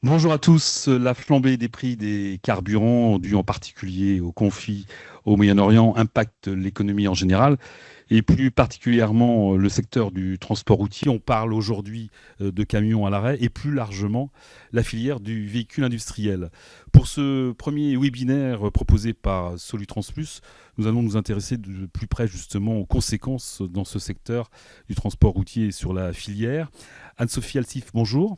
Bonjour à tous. La flambée des prix des carburants, due en particulier au conflit au Moyen-Orient, impacte l'économie en général et plus particulièrement le secteur du transport routier. On parle aujourd'hui de camions à l'arrêt et plus largement la filière du véhicule industriel. Pour ce premier webinaire proposé par Solutrans Plus, nous allons nous intéresser de plus près justement aux conséquences dans ce secteur du transport routier sur la filière. Anne-Sophie Altif, bonjour.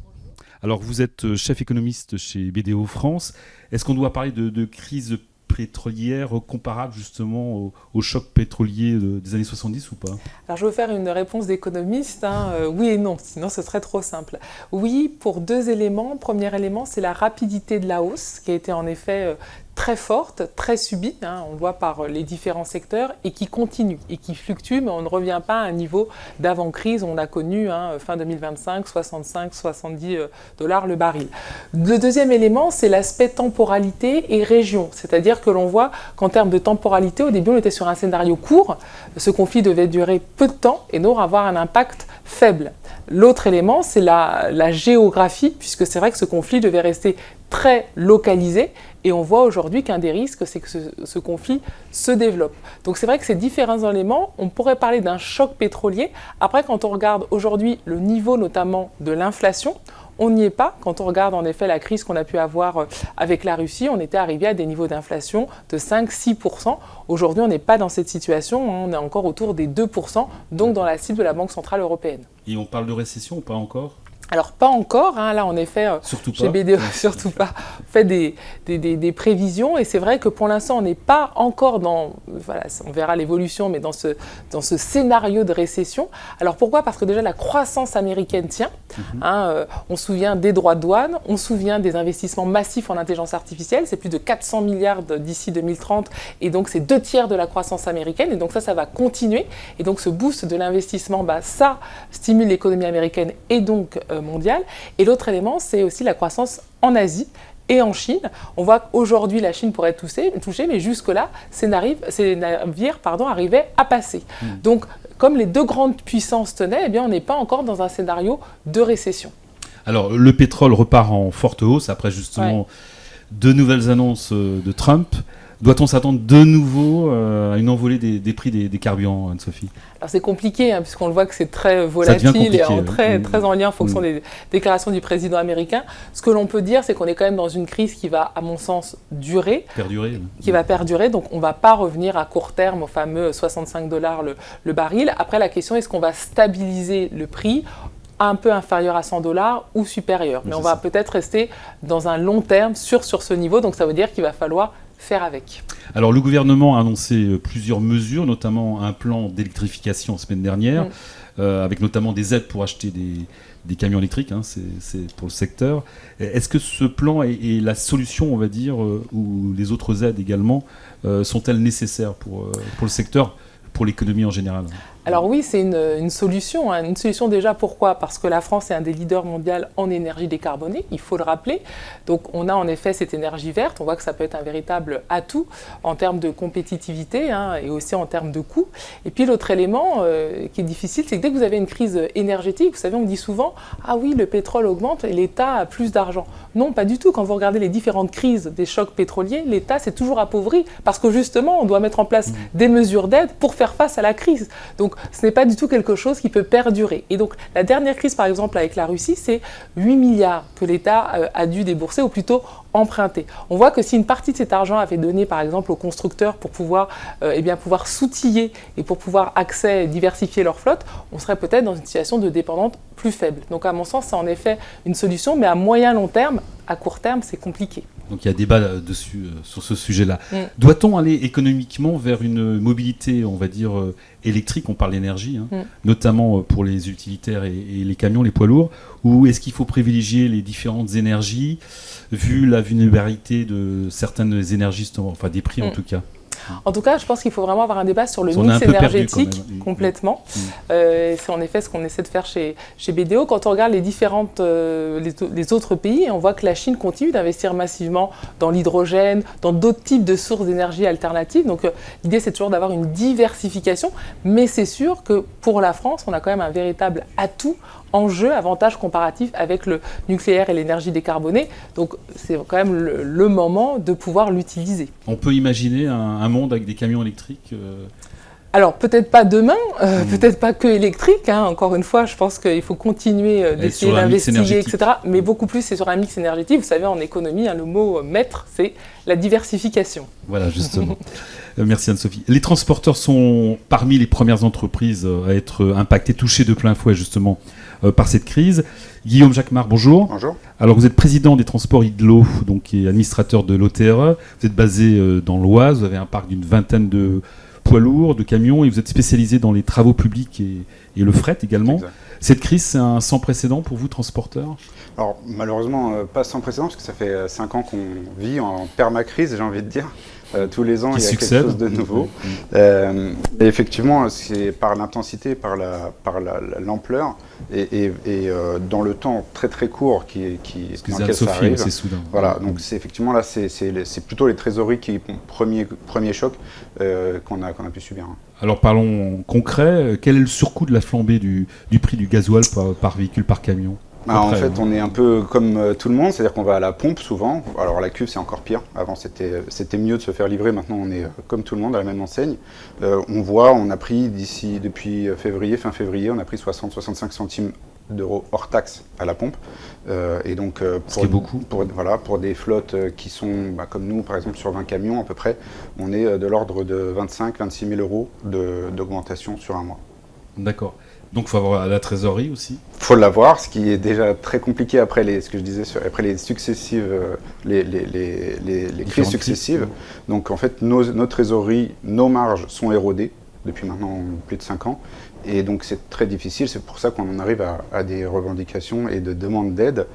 Alors, vous êtes chef économiste chez BDO France. Est-ce qu'on doit parler de crise pétrolière comparable justement au choc pétrolier des années 70 ou pas? Alors je veux faire une réponse d'économiste, oui et non, sinon ce serait trop simple. Oui, pour deux éléments. Premier élément, c'est la rapidité de la hausse, qui a été en effet très forte, très subie, on voit par les différents secteurs, et qui continue, et qui fluctue, mais on ne revient pas à un niveau d'avant-crise. On a connu fin 2025, 65-70 dollars le baril. Le deuxième élément, c'est l'aspect temporalité et région, c'est-à-dire que l'on voit qu'en termes de temporalité, au début on était sur un scénario court, ce conflit devait durer peu de temps et donc avoir un impact faible. L'autre élément, c'est la géographie, puisque c'est vrai que ce conflit devait rester très localisé, et on voit aujourd'hui qu'un des risques, c'est que ce conflit se développe. Donc c'est vrai que ces différents éléments, on pourrait parler d'un choc pétrolier. Après, quand on regarde aujourd'hui le niveau notamment de l'inflation, on n'y est pas. Quand on regarde en effet la crise qu'on a pu avoir avec la Russie, on était arrivé à des niveaux d'inflation de 5-6%. Aujourd'hui, on n'est pas dans cette situation, on est encore autour des 2%, donc dans la cible de la Banque Centrale Européenne. Et on parle de récession ou pas encore? Alors pas encore, là en effet, Surtout chez pas. BDO, surtout pas, on fait des prévisions, et c'est vrai que pour l'instant on n'est pas encore dans, voilà, on verra l'évolution, mais dans ce scénario de récession. Alors pourquoi? Parce que déjà la croissance américaine tient, on se souvient des droits de douane, on se souvient des investissements massifs en intelligence artificielle, c'est plus de 400 milliards d'ici 2030, et donc c'est 2 tiers de la croissance américaine, et donc ça va continuer, et donc ce boost de l'investissement, ça stimule l'économie américaine et donc mondiale. Et l'autre élément, c'est aussi la croissance en Asie et en Chine. On voit qu'aujourd'hui, la Chine pourrait être touchée, mais jusque-là, ces navires arrivaient à passer. Donc, comme les deux grandes puissances tenaient, on n'est pas encore dans un scénario de récession. Alors, le pétrole repart en forte hausse après justement deux nouvelles annonces de Trump. Doit-on s'attendre de nouveau à une envolée des prix des carburants, Anne-Sophie? Alors c'est compliqué, puisqu'on le voit que c'est très volatile et très en lien en fonction des déclarations du président américain. Ce que l'on peut dire, c'est qu'on est quand même dans une crise qui va, à mon sens, qui va perdurer. Donc on ne va pas revenir à court terme au fameux 65 dollars le baril. Après, la question, est-ce qu'on va stabiliser le prix un peu inférieur à 100 dollars ou supérieur? Mais on va peut-être rester dans un long terme sur ce niveau. Donc ça veut dire qu'il va falloir faire avec. Alors le gouvernement a annoncé plusieurs mesures, notamment un plan d'électrification la semaine dernière, avec notamment des aides pour acheter des camions électriques, c'est pour le secteur. Est-ce que ce plan est la solution, on va dire, ou les autres aides également, sont-elles nécessaires pour le secteur, pour l'économie en général? Alors oui, c'est une solution. Une solution déjà, pourquoi? Parce que la France est un des leaders mondiaux en énergie décarbonée, il faut le rappeler. Donc on a en effet cette énergie verte, on voit que ça peut être un véritable atout en termes de compétitivité et aussi en termes de coûts. Et puis l'autre élément qui est difficile, c'est que dès que vous avez une crise énergétique, vous savez, on dit souvent « Ah oui, le pétrole augmente et l'État a plus d'argent ». Non, pas du tout. Quand vous regardez les différentes crises des chocs pétroliers, l'État s'est toujours appauvri parce que justement, on doit mettre en place des mesures d'aide pour faire face à la crise. Donc ce n'est pas du tout quelque chose qui peut perdurer. Et donc, la dernière crise, par exemple, avec la Russie, c'est 8 milliards que l'État a dû débourser, ou plutôt emprunter. On voit que si une partie de cet argent avait donné, par exemple, aux constructeurs pour pouvoir s'outiller et pour pouvoir diversifier leur flotte, on serait peut-être dans une situation de dépendance plus faible. Donc, à mon sens, c'est en effet une solution, mais à moyen long terme, à court terme, c'est compliqué. Donc il y a débat dessus, sur ce sujet-là. Doit-on aller économiquement vers une mobilité, on va dire, électrique? On parle d'énergie, notamment pour les utilitaires et les camions, les poids lourds. Ou est-ce qu'il faut privilégier les différentes énergies, vu la vulnérabilité de certaines énergies, enfin des prix en tout cas? En tout cas, je pense qu'il faut vraiment avoir un débat sur le mix énergétique complètement. C'est en effet ce qu'on essaie de faire chez BDO. Quand on regarde les autres pays, on voit que la Chine continue d'investir massivement dans l'hydrogène, dans d'autres types de sources d'énergie alternatives. Donc l'idée, c'est toujours d'avoir une diversification. Mais c'est sûr que pour la France, on a quand même un véritable atout enjeu, avantage comparatif avec le nucléaire et l'énergie décarbonée. Donc c'est quand même le moment de pouvoir l'utiliser. On peut imaginer un monde avec des camions électriques Alors, peut-être pas demain, peut-être pas que électrique. Encore une fois, je pense qu'il faut continuer d'essayer d'investiguer, etc. Mais beaucoup plus, c'est sur un mix énergétique. Vous savez, en économie, le mot maître, c'est la diversification. Voilà, justement. Merci Anne-Sophie. Les transporteurs sont parmi les premières entreprises à être impactées, touchées de plein fouet, justement, par cette crise. Guillaume Jacquemart, bonjour. Bonjour. Alors, vous êtes président des transports IDLO, donc et administrateur de l'OTRE. Vous êtes basé dans l'Oise. Vous avez un parc d'une vingtaine de poids lourds, de camions, et vous êtes spécialisé dans les travaux publics et le fret également. Exact. Cette crise, c'est un sans précédent pour vous, transporteurs ? Alors malheureusement, pas sans précédent, parce que ça fait 5 ans qu'on vit en permacrise, j'ai envie de dire. Tous les ans, il y a quelque chose de nouveau. Et effectivement, c'est par l'intensité, par l'ampleur et dans le temps très très court dans lequel ça arrive. C'est soudain. Voilà, donc c'est effectivement là, c'est plutôt les trésoreries qui premier choc qu'on a pu subir. Alors parlons concret, quel est le surcoût de la flambée du prix du gasoil par véhicule, par camion ? En fait, on est un peu comme tout le monde, c'est-à-dire qu'on va à la pompe souvent. Alors la cuve, c'est encore pire. Avant, c'était mieux de se faire livrer. Maintenant, on est comme tout le monde à la même enseigne. On a pris depuis fin février, on a pris 60-65 centimes d'euros hors taxe à la pompe. Et donc, pour des flottes qui sont comme nous, par exemple, sur 20 camions à peu près, on est de l'ordre de 25-26 000 euros d'augmentation sur un mois. D'accord. Donc il faut avoir la trésorerie aussi. Il faut l'avoir, ce qui est déjà très compliqué après après les successives, les crises successives. Donc en fait, nos trésoreries, nos marges sont érodées depuis maintenant plus de 5 ans. Et donc c'est très difficile, c'est pour ça qu'on en arrive à des revendications et de demandes d'aide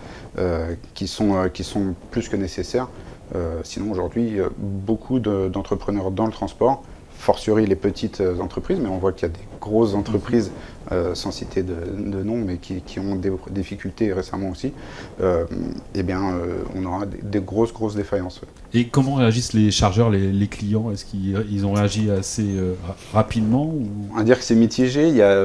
qui sont plus que nécessaires. Sinon aujourd'hui, beaucoup d'entrepreneurs dans le transport, fortiori les petites entreprises, mais on voit qu'il y a des grosses entreprises, sans citer de nom, mais qui ont des difficultés récemment aussi, on aura des grosses défaillances. Et comment réagissent les chargeurs, les clients ? Est-ce qu'ils ont réagi assez rapidement On va dire que c'est mitigé, il y a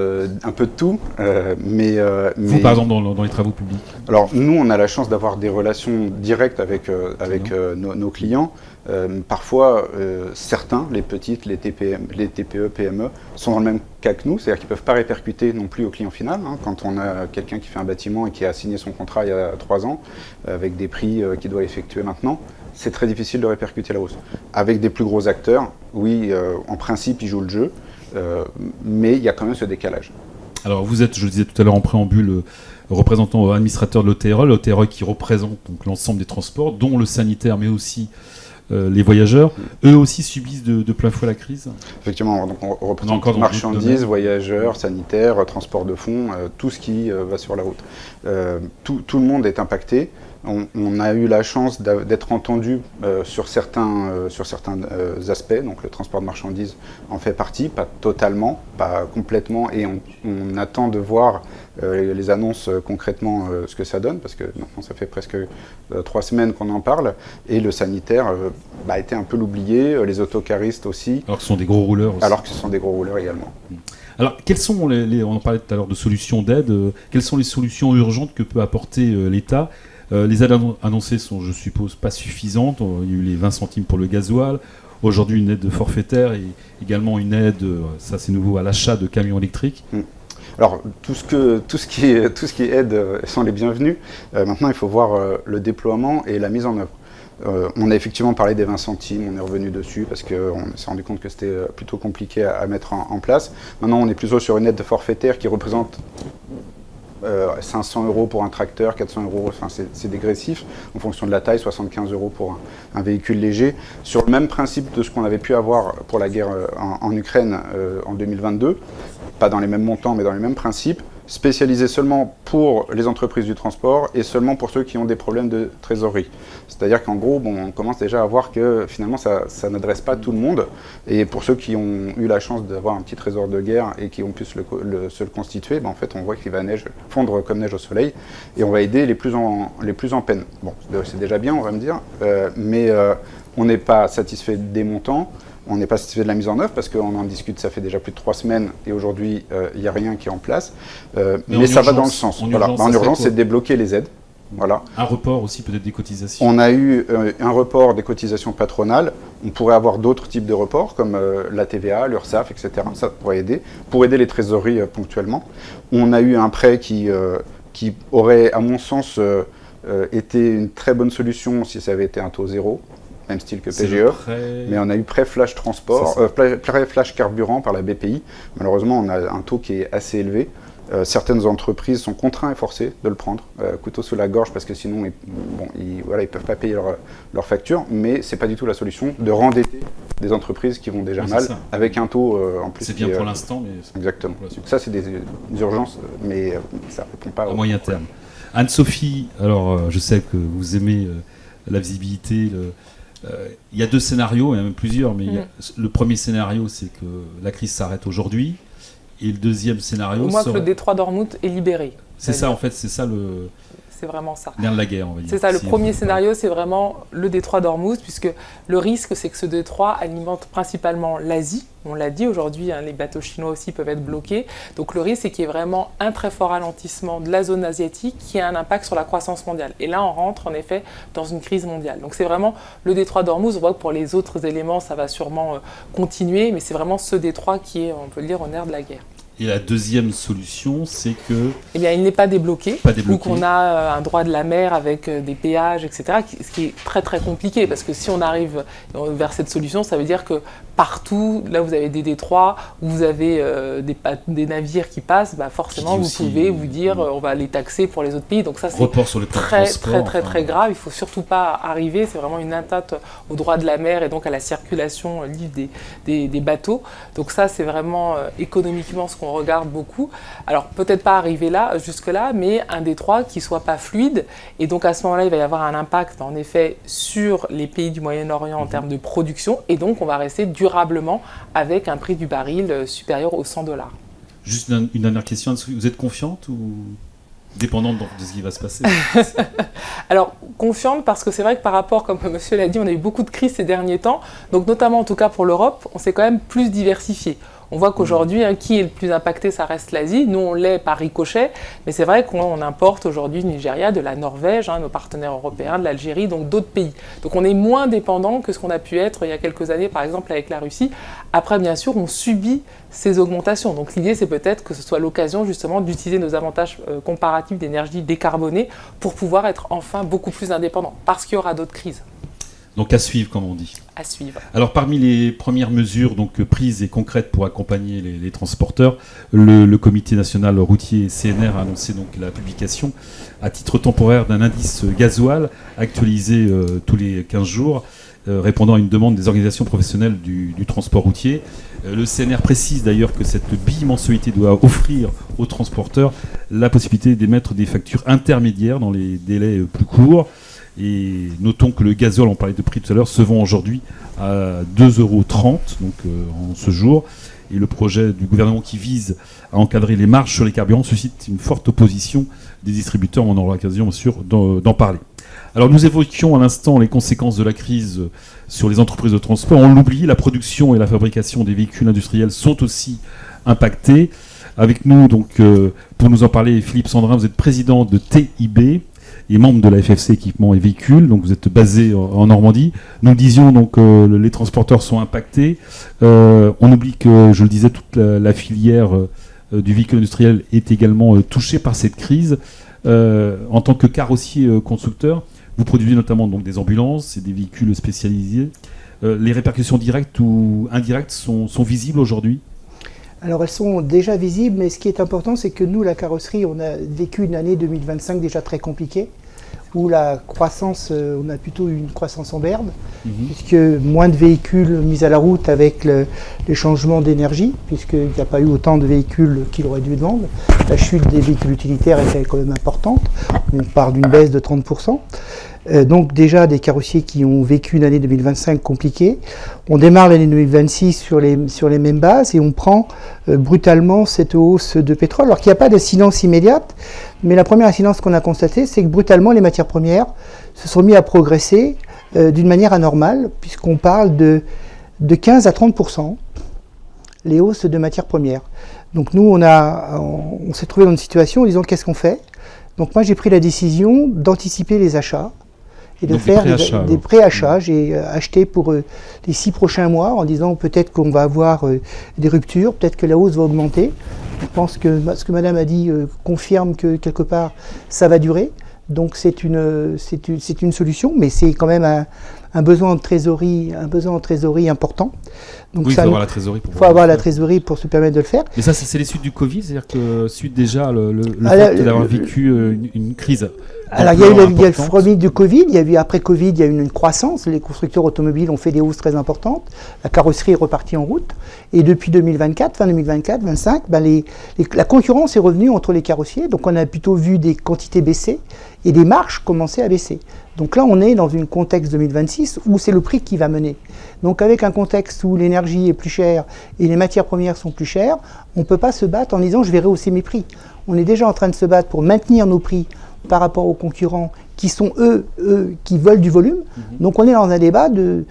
un peu de tout, Vous, par exemple, dans les travaux publics ? Alors, nous, on a la chance d'avoir des relations directes avec nos clients. Parfois, certains, les petites, les TPE, PME, sont dans le même cas que nous, c'est-à-dire qu'ils ne peuvent pas répercuter non plus au client final. Quand on a quelqu'un qui fait un bâtiment et qui a signé son contrat il y a 3 ans, avec des prix qu'il doit effectuer maintenant, c'est très difficile de répercuter la hausse. Avec des plus gros acteurs, oui, en principe, ils jouent le jeu, mais il y a quand même ce décalage. Alors vous êtes, je le disais tout à l'heure en préambule, représentant administrateur de l'OTRE qui représente donc l'ensemble des transports, dont le sanitaire, mais aussi les voyageurs. Eux aussi subissent de plein fouet la crise. Effectivement, donc on représente marchandises, voyageurs, sanitaires, transport de fonds, tout ce qui va sur la route. Tout le monde est impacté. On a eu la chance d'être entendu sur certains aspects, donc le transport de marchandises en fait partie, pas totalement, pas complètement, et on attend de voir les annonces concrètement ce que ça donne, parce que maintenant ça fait presque 3 semaines qu'on en parle, et le sanitaire a été un peu l'oublié, les autocaristes aussi. Alors que ce sont des gros rouleurs aussi. Alors que ce sont des gros rouleurs également. Alors, quelles sont on en parlait tout à l'heure de solutions d'aide, quelles sont les solutions urgentes que peut apporter l'État ? Les aides annoncées sont, je suppose, pas suffisantes. Il y a eu les 20 centimes pour le gasoil. Aujourd'hui, une aide forfaitaire et également une aide, ça c'est nouveau, à l'achat de camions électriques. Alors, tout ce qui est aide sont les bienvenus. Maintenant, il faut voir le déploiement et la mise en œuvre. On a effectivement parlé des 20 centimes, on est revenu dessus parce qu'on s'est rendu compte que c'était plutôt compliqué à mettre en place. Maintenant, on est plutôt sur une aide forfaitaire qui représente 500 euros pour un tracteur, 400 euros, enfin c'est dégressif en fonction de la taille, 75 euros pour un véhicule léger. Sur le même principe de ce qu'on avait pu avoir pour la guerre en Ukraine en 2022, pas dans les mêmes montants mais dans les mêmes principes, spécialisé seulement pour les entreprises du transport et seulement pour ceux qui ont des problèmes de trésorerie. C'est-à-dire qu'en gros, on commence déjà à voir que finalement ça n'adresse pas tout le monde. Et pour ceux qui ont eu la chance d'avoir un petit trésor de guerre et qui ont pu se le constituer, en fait on voit qu'il va fondre comme neige au soleil et on va aider les plus en peine. Bon, c'est déjà bien, on va me dire, mais on n'est pas satisfait des montants. On n'est pas satisfait de la mise en œuvre parce qu'on en discute, ça fait déjà plus de 3 semaines et aujourd'hui, il n'y a rien qui est en place. Mais ça va dans le sens. En urgence, c'est de débloquer les aides. Voilà. Un report aussi peut-être des cotisations. On a eu un report des cotisations patronales. On pourrait avoir d'autres types de reports comme la TVA, l'URSSAF, etc. Ça pourrait aider, pour aider les trésoreries ponctuellement. On a eu un prêt qui aurait, à mon sens, été une très bonne solution si ça avait été un taux zéro, même style que PGE. Mais on a eu prêt flash transport, prêt flash carburant par la BPI. Malheureusement, on a un taux qui est assez élevé. Certaines entreprises sont contraintes et forcées de le prendre, couteau sous la gorge, parce que sinon ils ne peuvent pas payer leurs factures, mais ce n'est pas du tout la solution de rendetter des entreprises qui vont déjà mal, avec un taux en plus. C'est bien pour l'instant, mais... Exactement. Donc ça, c'est des urgences, mais ça ne répond pas à moyen terme. Anne-Sophie, alors je sais que vous aimez la visibilité, il y a 2 scénarios, il y en a même plusieurs, mais le premier scénario, c'est que la crise s'arrête aujourd'hui. Et le deuxième scénario... Au moins que le détroit d'Ormuz est libéré. C'est ça, en fait, c'est ça le... C'est vraiment ça. Nerf de la guerre, on va dire. C'est ça, le premier scénario, c'est vraiment le détroit d'Ormuz, puisque le risque, c'est que ce détroit alimente principalement l'Asie. On l'a dit, aujourd'hui, les bateaux chinois aussi peuvent être bloqués. Donc le risque, c'est qu'il y ait vraiment un très fort ralentissement de la zone asiatique qui a un impact sur la croissance mondiale. Et là, on rentre, en effet, dans une crise mondiale. Donc c'est vraiment le détroit d'Ormuz. On voit que pour les autres éléments, ça va sûrement continuer, mais c'est vraiment ce détroit qui est, on peut le dire, au nerf de la guerre. Et la deuxième solution, c'est que... Eh bien, il n'est pas débloqué. Ou qu'on a un droit de la mer avec des péages, etc., ce qui est très très compliqué, parce que si on arrive vers cette solution, ça veut dire que partout, là vous avez des détroits, où vous avez des navires qui passent, forcément vous pouvez vous dire on va les taxer pour les autres pays. Donc ça c'est très grave, il ne faut surtout pas arriver, c'est vraiment une atteinte au droit de la mer et donc à la circulation libre des bateaux. Donc ça c'est vraiment économiquement ce qu'on regarde beaucoup. Alors peut-être pas arriver là, jusque-là, mais un détroit qui ne soit pas fluide. Et donc à ce moment-là, il va y avoir un impact en effet sur les pays du Moyen-Orient en termes de production. Et donc on va rester durablement avec un prix du baril supérieur aux $100. Juste une dernière question, vous êtes confiante ou dépendante de ce qui va se passer? Alors, confiante parce que c'est vrai que par rapport, comme monsieur l'a dit, on a eu beaucoup de crises ces derniers temps. Donc notamment en tout cas pour l'Europe, on s'est quand même plus diversifié. On voit qu'aujourd'hui, qui est le plus impacté, ça reste l'Asie. Nous, on l'est par ricochet, mais c'est vrai qu'on importe aujourd'hui du Nigeria, de la Norvège, nos partenaires européens, de l'Algérie, donc d'autres pays. Donc on est moins dépendant que ce qu'on a pu être il y a quelques années, par exemple avec la Russie. Après, bien sûr, on subit ces augmentations. Donc l'idée, c'est peut-être que ce soit l'occasion justement d'utiliser nos avantages comparatifs d'énergie décarbonée pour pouvoir être enfin beaucoup plus indépendants, parce qu'il y aura d'autres crises. Donc à suivre, comme on dit. À suivre. Alors parmi les premières mesures prises et concrètes pour accompagner les transporteurs, le Comité national routier CNR a annoncé donc la publication à titre temporaire d'un indice gasoil actualisé tous les 15 jours, répondant à une demande des organisations professionnelles du transport routier. Le CNR précise d'ailleurs que cette bimensualité doit offrir aux transporteurs la possibilité d'émettre des factures intermédiaires dans les délais plus courts. Et notons que le gazole, on parlait de prix tout à l'heure, se vend aujourd'hui à 2,30 € donc en ce jour. Et le projet du gouvernement qui vise à encadrer les marges sur les carburants suscite une forte opposition des distributeurs. On aura l'occasion, bien sûr, d'en parler. Alors nous évoquions à l'instant les conséquences de la crise sur les entreprises de transport. On l'oublie, la production et la fabrication des véhicules industriels sont aussi impactées. Avec nous, donc, pour nous en parler, Philippe Sandrin, vous êtes président de TIB et membre de la FFC Équipement et Véhicules, donc vous êtes basé en Normandie. Nous disions donc les transporteurs sont impactés. On oublie que, je le disais, toute la filière du véhicule industriel est également touchée par cette crise. En tant que carrossier constructeur, vous produisez notamment donc des ambulances et des véhicules spécialisés. Les répercussions directes ou indirectes sont visibles aujourd'hui ? Alors elles sont déjà visibles, mais ce qui est important, c'est que nous, la carrosserie, on a vécu une année 2025 déjà très compliquée, où la croissance, on a plutôt eu une croissance en berne, puisque moins de véhicules mis à la route avec les changements d'énergie, puisqu'il n'y a pas eu autant de véhicules qu'il aurait dû vendre. La chute des véhicules utilitaires était quand même importante, on parle d'une baisse de 30%. Donc déjà des carrossiers qui ont vécu une année 2025 compliquée. On démarre l'année 2026 sur les mêmes bases et on prend brutalement cette hausse de pétrole, alors qu'il n'y a pas d'incidence immédiate, mais la première incidence qu'on a constatée, c'est que brutalement les matières premières se sont mises à progresser d'une manière anormale, puisqu'on parle de de 15 à 30% les hausses de matières premières. Donc nous, on s'est trouvé dans une situation en disant qu'est-ce qu'on fait? Donc moi, j'ai pris la décision d'anticiper les achats et de Donc faire des préachats. Mmh. J'ai acheté pour les 6 prochains mois en disant peut-être qu'on va avoir des ruptures, peut-être que la hausse va augmenter. Je pense que ce que Madame a dit confirme que quelque part ça va durer. Donc c'est une solution, mais c'est quand même un besoin en trésorerie important. Donc oui, il faut avoir la trésorerie pour la trésorerie pour se permettre de le faire. Mais ça, c'est les suites du Covid, c'est-à-dire que suite déjà le fait d'avoir vécu une crise. Alors il y a eu le premier du Covid, il y a eu après Covid, il y a eu une croissance. Les constructeurs automobiles ont fait des hausses très importantes. La carrosserie est repartie en route. Et depuis 2024, fin 2024-2025, la concurrence est revenue entre les carrossiers. Donc on a plutôt vu des quantités baisser et des marges commencer à baisser. Donc là, on est dans un contexte 2026 où c'est le prix qui va mener. Donc avec un contexte où l'énergie est plus chère et les matières premières sont plus chères, on ne peut pas se battre en disant je vais rehausser mes prix. On est déjà en train de se battre pour maintenir nos prix par rapport aux concurrents qui sont eux qui veulent du volume. Donc on est dans un débat de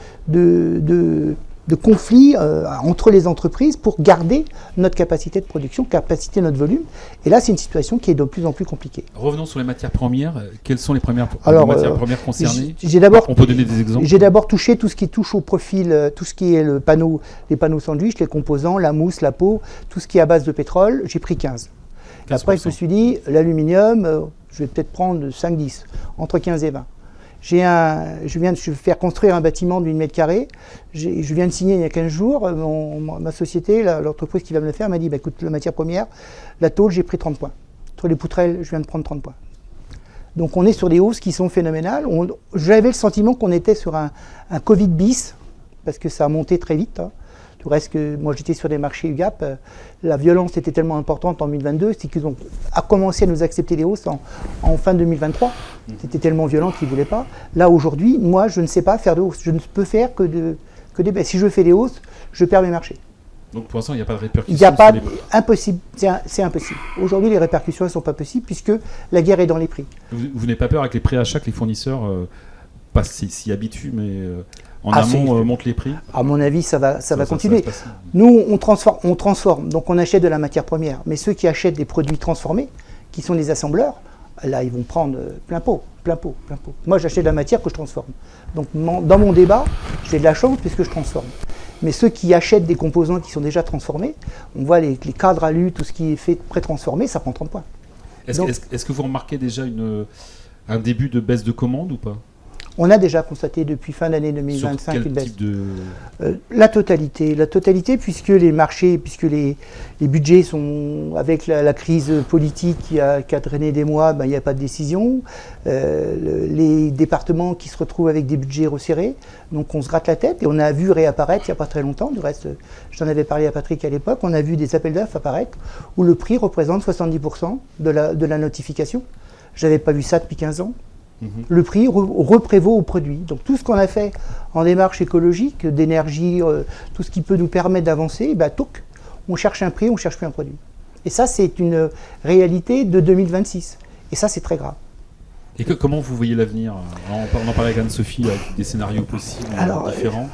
conflit entre les entreprises pour garder notre capacité de production, notre volume. Et là, c'est une situation qui est de plus en plus compliquée. Revenons sur les matières premières. Quelles sont les matières premières concernées? On peut donner des exemples? J'ai d'abord touché tout ce qui touche au profil, tout ce qui est les panneaux sandwich, les composants, la mousse, la peau, tout ce qui est à base de pétrole. J'ai pris 15. Après, je me suis dit, l'aluminium, je vais peut-être prendre 5-10, entre 15 et 20. Je viens de faire construire un bâtiment d'1 mètre carré. Je viens de signer il y a 15 jours. Ma société, l'entreprise qui va me le faire, m'a dit écoute, la matière première, la tôle, j'ai pris 30 points. Sur les poutrelles, je viens de prendre 30 points. Donc on est sur des hausses qui sont phénoménales. J'avais le sentiment qu'on était sur un Covid bis, parce que ça a monté très vite. Tout reste que moi j'étais sur des marchés UGAP, la violence était tellement importante en 2022, c'est qu'ils ont commencé à nous accepter les hausses en fin 2023. C'était tellement violent qu'ils ne voulaient pas. Là aujourd'hui, moi je ne sais pas faire de hausses. Je ne peux faire que des baisses. Si je fais des hausses, je perds mes marchés. Donc pour l'instant, il n'y a pas de répercussions? Il n'y a pas impossible. C'est impossible. Aujourd'hui, les répercussions ne sont pas possibles puisque la guerre est dans les prix. Vous n'avez pas peur avec les préachats que les fournisseurs s'y habituent, mais en amont montent les prix? À mon avis, ça va continuer. Nous, on transforme. Donc on achète de la matière première. Mais ceux qui achètent des produits transformés, qui sont les assembleurs, là, ils vont prendre plein pot. Moi, j'achète de la matière que je transforme. Donc dans mon débat, j'ai de la chance puisque je transforme. Mais ceux qui achètent des composants qui sont déjà transformés, on voit les cadres alu, tout ce qui est fait pré-transformé, ça prend 30 points. Est-ce que vous remarquez déjà un début de baisse de commandes ou pas? On a déjà constaté depuis fin d'année 2025 une baisse. La totalité, puisque les marchés, puisque les budgets sont, avec la crise politique qui a drainé des mois, il n'y a pas de décision. Les départements qui se retrouvent avec des budgets resserrés, donc on se gratte la tête et on a vu réapparaître il n'y a pas très longtemps, du reste, j'en avais parlé à Patrick à l'époque, on a vu des appels d'offres apparaître où le prix représente 70% de la notification. Je n'avais pas vu ça depuis 15 ans. Le prix reprévaut au produit. Donc tout ce qu'on a fait en démarche écologique, d'énergie, tout ce qui peut nous permettre d'avancer, on cherche un prix, on ne cherche plus un produit. Et ça, c'est une réalité de 2026. Et ça, c'est très grave. Et comment vous voyez l'avenir? On en parlait avec Anne-Sophie, avec des scénarios possibles différents.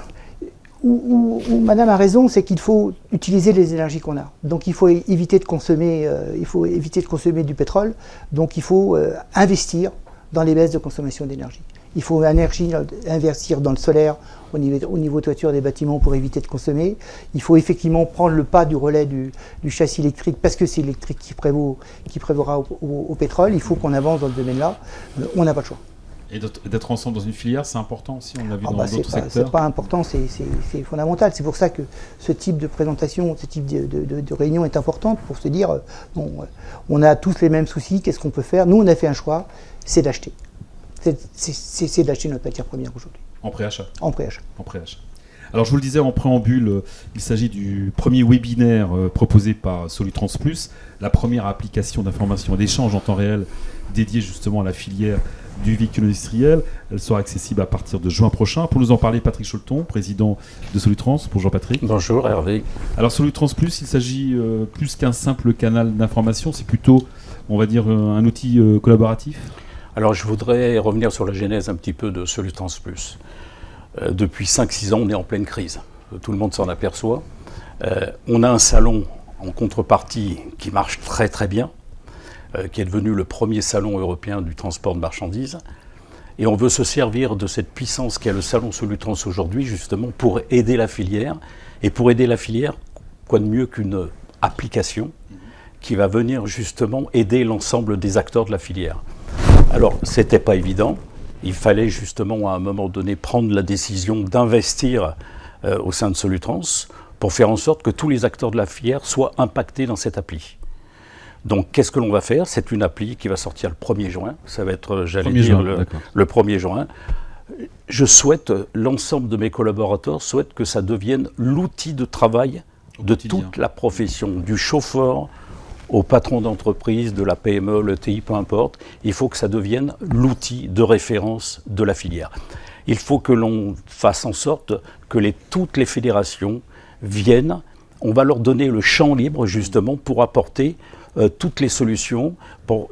Où Madame a raison, c'est qu'il faut utiliser les énergies qu'on a. Donc il faut éviter de consommer du pétrole. Donc il faut investir dans les baisses de consommation d'énergie. Il faut investir dans le solaire au niveau toiture des bâtiments pour éviter de consommer. Il faut effectivement prendre le pas du relais du châssis électrique parce que c'est l'électrique qui prévaudra au pétrole. Il faut qu'on avance dans ce domaine-là. On n'a pas le choix. Et d'être ensemble dans une filière, c'est important aussi, on l'a vu dans d'autres secteurs. C'est pas important, c'est fondamental. C'est pour ça que ce type de présentation, ce type de réunion est importante pour se dire, on a tous les mêmes soucis, qu'est-ce qu'on peut faire? Nous, on a fait un choix, c'est d'acheter. C'est d'acheter notre matière première aujourd'hui. En préachat. En préachat. Alors je vous le disais en préambule, il s'agit du premier webinaire proposé par Solutrans Plus, la première application d'information et d'échange en temps réel dédiée justement à la filière du véhicule industriel. Elle sera accessible à partir de juin prochain. Pour nous en parler, Patrick Cholton, président de Solutrans. Bonjour Patrick. Bonjour Hervé. Alors Solutrans Plus, il s'agit plus qu'un simple canal d'information, c'est plutôt, on va dire, un outil collaboratif. Alors je voudrais revenir sur la genèse un petit peu de Solutrans Plus. Depuis 5-6 ans, on est en pleine crise. tout le monde s'en aperçoit. On a un salon en contrepartie qui marche très très bien, qui est devenu le premier salon européen du transport de marchandises. Et on veut se servir de cette puissance qu'est le salon Solutrans aujourd'hui, justement, pour aider la filière. Et pour aider la filière, quoi de mieux qu'une application qui va venir justement aider l'ensemble des acteurs de la filière. Alors, c'était pas évident. Il fallait justement, à un moment donné, prendre la décision d'investir au sein de Solutrans pour faire en sorte que tous les acteurs de la filière soient impactés dans cette appli. Donc, qu'est-ce que l'on va faire? C'est une appli qui va sortir le 1er juin. Ça va être, j'allais dire, le 1er juin. Je souhaite, l'ensemble de mes collaborateurs souhaitent que ça devienne l'outil de travail de toute la profession, du chauffeur au patron d'entreprise, de la PME, le TI, peu importe. Il faut que ça devienne l'outil de référence de la filière. Il faut que l'on fasse en sorte que toutes les fédérations viennent. On va leur donner le champ libre, justement, pour apporter toutes les solutions pour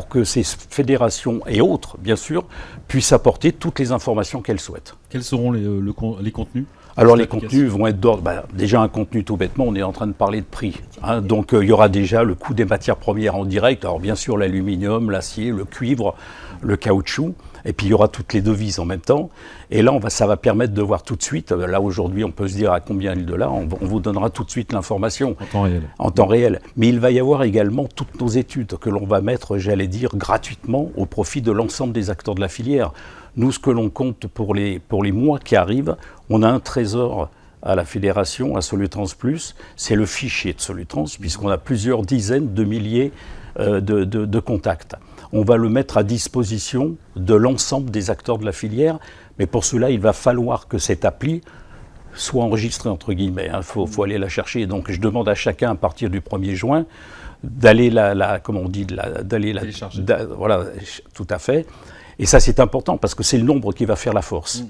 que ces fédérations et autres, bien sûr, puissent apporter toutes les informations qu'elles souhaitent. Quels seront les contenus? Alors les contenus vont être d'ordre, déjà un contenu tout bêtement, on est en train de parler de prix. Donc il y aura déjà le coût des matières premières en direct, alors bien sûr l'aluminium, l'acier, le cuivre, le caoutchouc, et puis il y aura toutes les devises en même temps. Et là, ça va permettre de voir tout de suite, là aujourd'hui on peut se dire à combien est le dollar, on vous donnera tout de suite l'information. En temps réel. En temps réel. Mais il va y avoir également toutes nos études que l'on va mettre, j'allais dire, gratuitement au profit de l'ensemble des acteurs de la filière. Nous, ce que l'on compte pour les mois qui arrivent, on a un trésor à la fédération, à Solutrans Plus, c'est le fichier de Solutrans, puisqu'on a plusieurs dizaines de milliers de contacts. On va le mettre à disposition de l'ensemble des acteurs de la filière, mais pour cela, il va falloir que cette appli soit enregistrée, entre guillemets. Il faut aller la chercher. Donc, je demande à chacun, à partir du 1er juin, d'aller télécharger. Voilà, tout à fait. Et ça, c'est important parce que c'est le nombre qui va faire la force.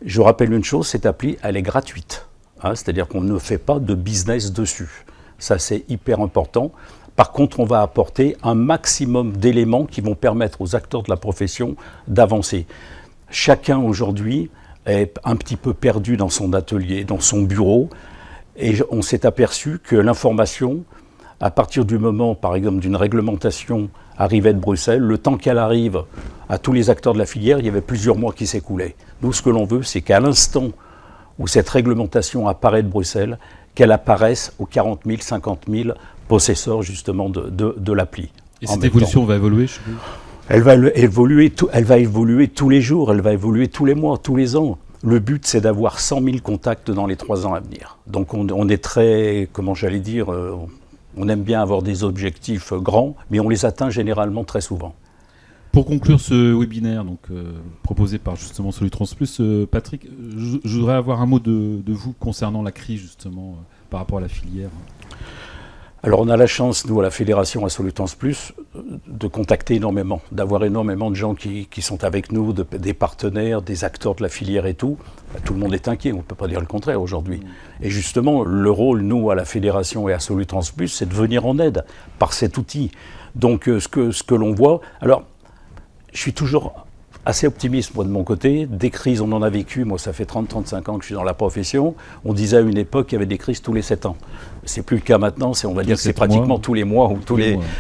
Je rappelle une chose, cette appli, elle est gratuite. C'est-à-dire qu'on ne fait pas de business dessus. Ça, c'est hyper important. Par contre, on va apporter un maximum d'éléments qui vont permettre aux acteurs de la profession d'avancer. Chacun, aujourd'hui, est un petit peu perdu dans son atelier, dans son bureau. Et on s'est aperçu que l'information, à partir du moment, par exemple, d'une réglementation arrivait de Bruxelles, le temps qu'elle arrive à tous les acteurs de la filière, il y avait plusieurs mois qui s'écoulaient. Nous, ce que l'on veut, c'est qu'à l'instant où cette réglementation apparaît de Bruxelles, qu'elle apparaisse aux 40 000, 50 000 possesseurs, justement, de l'appli. Et cette évolution va évoluer chez vous? Elle va évoluer tous les jours, elle va évoluer tous les mois, tous les ans. Le but, c'est d'avoir 100 000 contacts dans les 3 ans à venir. Donc on est très, comment j'allais dire, on aime bien avoir des objectifs grands, mais on les atteint généralement très souvent. Pour conclure ce webinaire proposé par justement Solutrans Plus, Patrick, je voudrais avoir un mot de vous concernant la crise justement par rapport à la filière. Alors on a la chance, nous à la Fédération, à Solutrans Plus, de contacter énormément, d'avoir énormément de gens qui sont avec nous, des partenaires, des acteurs de la filière et tout. Tout le monde est inquiet, on ne peut pas dire le contraire aujourd'hui. Et justement, le rôle, nous, à la Fédération et à Solutrans Plus, c'est de venir en aide par cet outil. Donc ce que l'on voit... Alors, je suis toujours assez optimiste, moi, de mon côté. Des crises, on en a vécu. Moi, ça fait 30-35 ans que je suis dans la profession. On disait à une époque qu'il y avait des crises tous les 7 ans. C'est plus le cas maintenant. On va dire que c'est pratiquement tous les mois.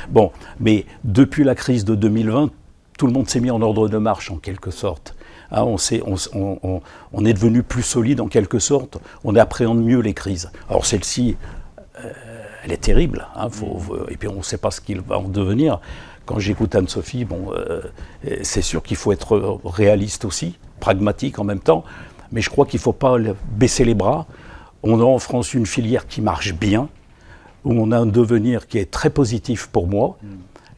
Bon, mais depuis la crise de 2020, tout le monde s'est mis en ordre de marche, en quelque sorte. On est devenu plus solide, en quelque sorte. On appréhende mieux les crises. Alors, celle-ci, elle est terrible. Et puis, on ne sait pas ce qu'il va en devenir. Quand j'écoute Anne-Sophie, c'est sûr qu'il faut être réaliste aussi, pragmatique en même temps, mais je crois qu'il ne faut pas baisser les bras. On a en France une filière qui marche bien, où on a un devenir qui est très positif pour moi,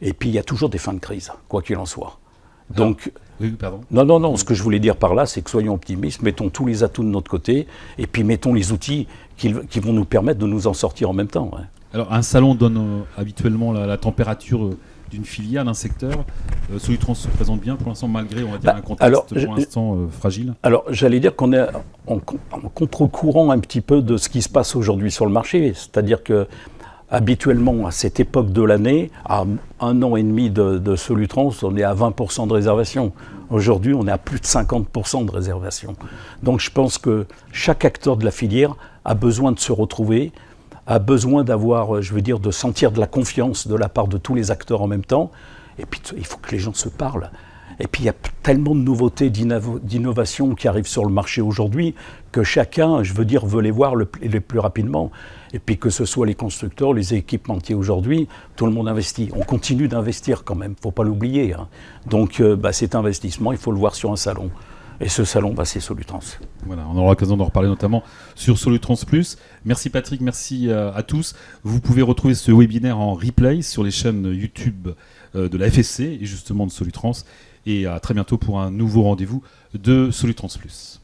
et puis il y a toujours des fins de crise, quoi qu'il en soit. Donc, oui, pardon. Non, ce que je voulais dire par là, c'est que soyons optimistes, mettons tous les atouts de notre côté, et puis mettons les outils qui vont nous permettre de nous en sortir en même temps. Ouais. Alors, un salon donne habituellement la température d'une filière, d'un secteur. Solutrans se présente bien pour l'instant, malgré, on va dire, un contexte pour l'instant fragile. Alors, j'allais dire qu'on est en contre-courant un petit peu de ce qui se passe aujourd'hui sur le marché. C'est-à-dire que habituellement, à cette époque de l'année, à 1 an et demi de Solutrans, on est à 20% de réservation. Aujourd'hui, on est à plus de 50% de réservation. Donc je pense que chaque acteur de la filière a besoin de se retrouver, a besoin d'avoir, de sentir de la confiance de la part de tous les acteurs en même temps. Et puis il faut que les gens se parlent. Et puis il y a tellement de nouveautés, d'innovations qui arrivent sur le marché aujourd'hui que chacun, veut les voir le plus rapidement. Et puis que ce soit les constructeurs, les équipementiers aujourd'hui, tout le monde investit. On continue d'investir quand même, il ne faut pas l'oublier. Hein. Donc cet investissement, il faut le voir sur un salon. Et ce salon, c'est Solutrans. Voilà, on aura l'occasion d'en reparler notamment sur Solutrans Plus. Merci Patrick, merci à tous. Vous pouvez retrouver ce webinaire en replay sur les chaînes YouTube de la FSC et justement de Solutrans. Et à très bientôt pour un nouveau rendez-vous de Solutrans Plus.